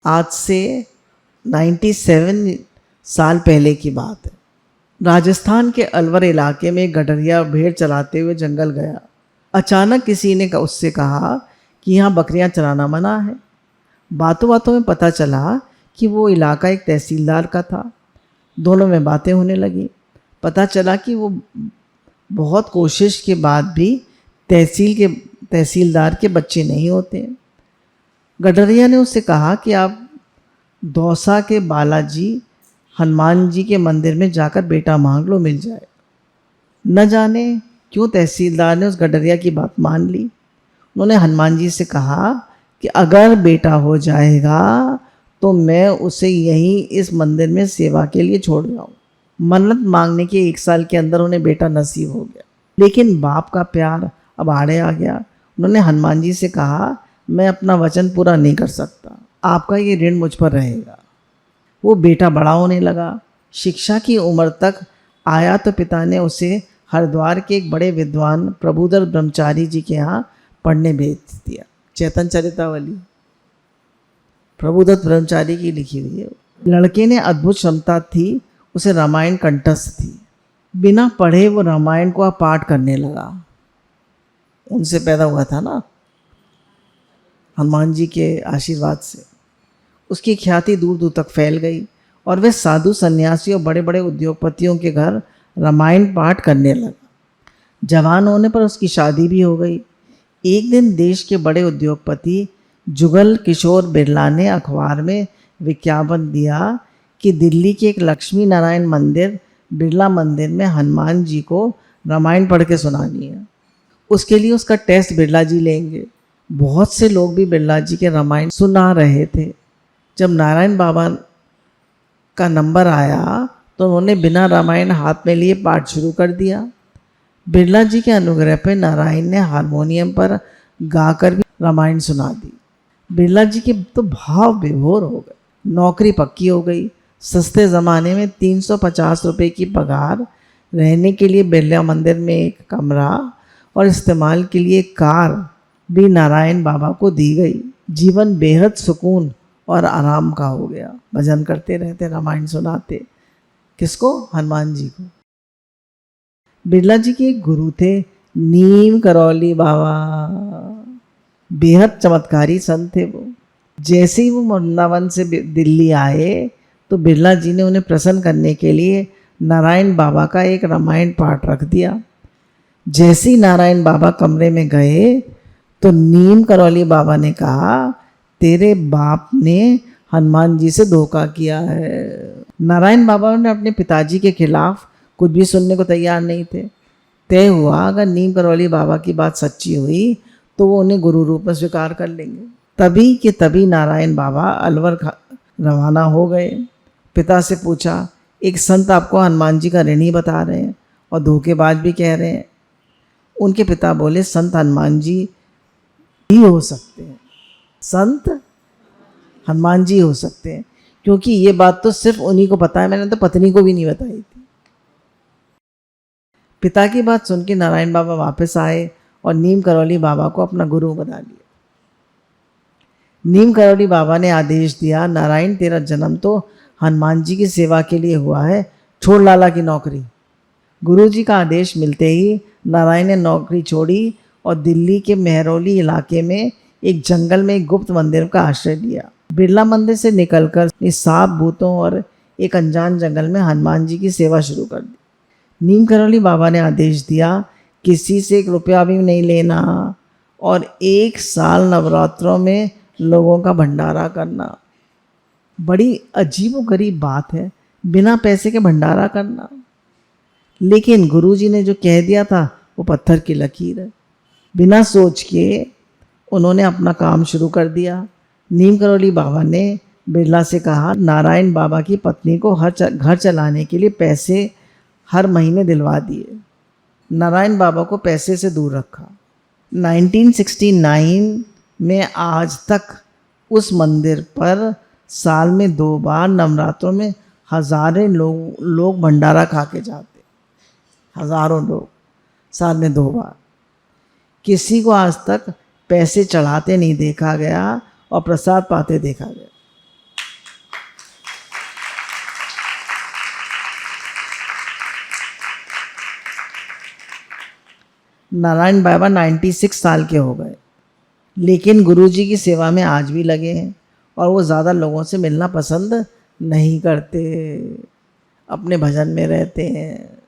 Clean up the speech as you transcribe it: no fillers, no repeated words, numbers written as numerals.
आज से 97 साल पहले की बात है। राजस्थान के अलवर इलाके में एक गडरिया भेड़ चराते हुए जंगल गया। अचानक किसी ने उससे कहा कि यहाँ बकरियाँ चराना मना है। बातों बातों में पता चला कि वो इलाका एक तहसीलदार का था। दोनों में बातें होने लगी। पता चला कि वो बहुत कोशिश के बाद भी तहसीलदार के बच्चे नहीं होते। गडरिया ने उससे कहा कि आप दौसा के बालाजी हनुमान जी के मंदिर में जाकर बेटा मांग लो, मिल जाए। न जाने क्यों तहसीलदार ने उस गडरिया की बात मान ली। उन्होंने हनुमान जी से कहा कि अगर बेटा हो जाएगा तो मैं उसे यहीं इस मंदिर में सेवा के लिए छोड़ जाऊँ। मन्नत मांगने के 1 साल के अंदर उन्हें बेटा नसीब हो गया। लेकिन बाप का प्यार अब आड़े आ गया। उन्होंने हनुमान जी से कहा, मैं अपना वचन पूरा नहीं कर सकता, आपका ये ऋण मुझ पर रहेगा। वो बेटा बड़ा होने लगा, शिक्षा की उम्र तक आया तो पिता ने उसे हरिद्वार के एक बड़े विद्वान प्रभुदत्त ब्रह्मचारी जी के यहाँ पढ़ने भेज दिया। चैतन्य चरितावली प्रभुदत्त ब्रह्मचारी की लिखी हुई है। लड़के ने अद्भुत क्षमता थी, उसे रामायण कंठस्थ थी। बिना पढ़े वो रामायण को पाठ करने लगा। उनसे पैदा हुआ था ना, हनुमान जी के आशीर्वाद से। उसकी ख्याति दूर दूर तक फैल गई और वह साधु सन्यासी और बड़े बड़े उद्योगपतियों के घर रामायण पाठ करने लगा। जवान होने पर उसकी शादी भी हो गई। एक दिन देश के बड़े उद्योगपति जुगल किशोर बिरला ने अखबार में विज्ञापन दिया कि दिल्ली के एक लक्ष्मी नारायण मंदिर बिरला मंदिर में हनुमान जी को रामायण पढ़ के सुनानी है। उसके लिए उसका टेस्ट बिरला जी लेंगे। बहुत से लोग भी बिरला जी के रामायण सुना रहे थे। जब नारायण बाबा का नंबर आया तो उन्होंने बिना रामायण हाथ में लिए पाठ शुरू कर दिया। बिरला जी के अनुग्रह पर नारायण ने हारमोनियम पर गाकर भी रामायण सुना दी। बिरला जी के तो भाव विभोर हो गए। नौकरी पक्की हो गई। सस्ते ज़माने में 350 रुपये की पगार, रहने के लिए बिरला मंदिर में एक कमरा और इस्तेमाल के लिए कार भी नारायण बाबा को दी गई। जीवन बेहद सुकून और आराम का हो गया। भजन करते रहते, रामायण सुनाते। किसको? हनुमान जी को। बिरला जी के एक गुरु थे नीम करौली बाबा। बेहद चमत्कारी संत थे वो। जैसे ही वो वृंदावन से दिल्ली आए तो बिरला जी ने उन्हें प्रसन्न करने के लिए नारायण बाबा का एक रामायण पाठ रख दिया। जैसे ही नारायण बाबा कमरे में गए तो नीम करौली बाबा ने कहा, तेरे बाप ने हनुमान जी से धोखा किया है। नारायण बाबा ने अपने पिताजी के खिलाफ कुछ भी सुनने को तैयार नहीं थे। तय हुआ अगर नीम करौली बाबा की बात सच्ची हुई तो वो उन्हें गुरु रूप में स्वीकार कर लेंगे। तभी के तभी नारायण बाबा अलवर रवाना हो गए। पिता से पूछा, एक संत आपको हनुमान जी का ऋणी बता रहे हैं और धोखेबाज भी कह रहे हैं। उनके पिता बोले, संत हनुमान जी ही हो सकते हैं, संत हनुमान जी हो सकते हैं, क्योंकि ये बात तो सिर्फ उन्हीं को पता है, मैंने तो पत्नी को भी नहीं बताई थी। पिता की बात सुन के नारायण बाबा वापस आए और नीम करौली बाबा को अपना गुरु बना लिया। नीम करौली बाबा ने आदेश दिया, नारायण तेरा जन्म तो हनुमान जी की सेवा के लिए हुआ है, छोड़ लाला की नौकरी। गुरुजी का आदेश मिलते ही नारायण ने नौकरी छोड़ी और दिल्ली के मेहरौली इलाके में एक जंगल में एक गुप्त मंदिर का आश्रय लिया। बिरला मंदिर से निकलकर इस सांप भूतों और एक अनजान जंगल में हनुमान जी की सेवा शुरू कर दी। नीम करौली बाबा ने आदेश दिया, किसी से 1 रुपया भी नहीं लेना और 1 साल नवरात्रों में लोगों का भंडारा करना। बड़ी अजीब व गरीब बात है, बिना पैसे के भंडारा करना। लेकिन गुरुजी ने जो कह दिया था वो पत्थर की लकीर है। बिना सोच के उन्होंने अपना काम शुरू कर दिया। नीम करौली बाबा ने बिरला से कहा, नारायण बाबा की पत्नी को घर चलाने के लिए पैसे हर महीने दिलवा दिए। नारायण बाबा को पैसे से दूर रखा। 1969 में आज तक उस मंदिर पर साल में 2 बार नवरात्रों में हजारों लोग भंडारा खा के जाते। हजारों लोग साल में 2 बार। किसी को आज तक पैसे चढ़ाते नहीं देखा गया और प्रसाद पाते देखा गया। नारायण बाबा 96 साल के हो गए, लेकिन गुरुजी की सेवा में आज भी लगे हैं और वो ज़्यादा लोगों से मिलना पसंद नहीं करते, अपने भजन में रहते हैं।